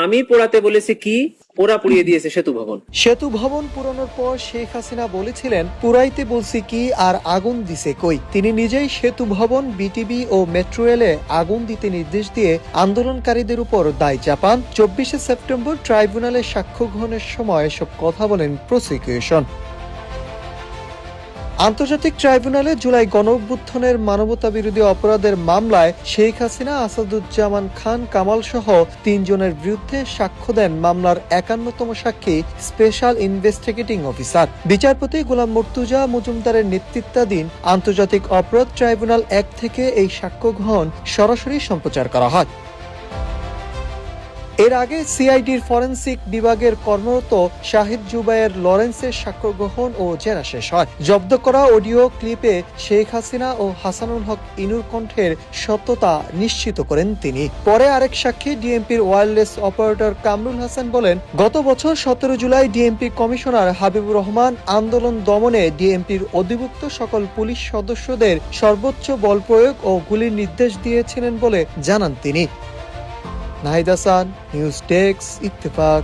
আমি পোড়াতে বলেছি কি, ওরা পুড়িয়ে দিয়েছে সেতু ভবন। সেতু ভবন পুরানোর পর শেখ হাসিনা বলেছিলেন, পুরাইতে বলছি কি আর আগুন দিছে কই। তিনি নিজেই সেতু ভবন, বিটিবি ও মেট্রো রেলে আগুন দিতে নির্দেশ দিয়ে আন্দোলনকারীদের উপর দায় চাপান। 24শে সেপ্টেম্বর ট্রাইব্যুনালে সাক্ষ্য গ্রহণের সময় এসব কথা বলেন প্রসিকিউশন। আন্তর্জাতিক ট্রাইব্যুনালে জুলাই গণঅভ্যুত্থানের মানবতা বিরোধী অপরাধের মামলায় শেখ হাসিনা, আসাদুজ্জামান খান কামাল সহ 3 জনের বিরুদ্ধে সাক্ষ্য দেন মামলার 51তম সাক্ষী স্পেশাল ইনভেস্টিগেটিং অফিসার বিচারপতি গোলাম মুর্তুজা মজুমদারের নেতৃত্বাধীন আন্তর্জাতিক অপরাধ ট্রাইব্যুনাল 1 থেকে এই সাক্ষ্য গ্রহণ সরাসরি সম্প্রচার করা হয়। এর আগে সিআইডির ফরেনসিক বিভাগের কর্মরত শাহিদ জুবায়ের লরেন্সের সাক্ষ্য গ্রহণ ও জেরা শেষ হয়। জব্দ করা অডিও ক্লিপে শেখ হাসিনা ও হাসানুল হক ইনুর কণ্ঠের সত্যতা নিশ্চিত করেন তিনি। পরে আরেক সাক্ষী ডিএমপির ওয়্যারলেস অপারেটর কামরুল হাসান বলেন, গত বছর 17 জুলাই ডিএমপি কমিশনার হাবিবুর রহমান আন্দোলন দমনে ডিএমপির অধিভুক্ত সকল পুলিশ সদস্যদের সর্বোচ্চ বল প্রয়োগ ও গুলির নির্দেশ দিয়েছিলেন বলে জানান তিনি। Nahid Hasan, news desk, Ittefaq.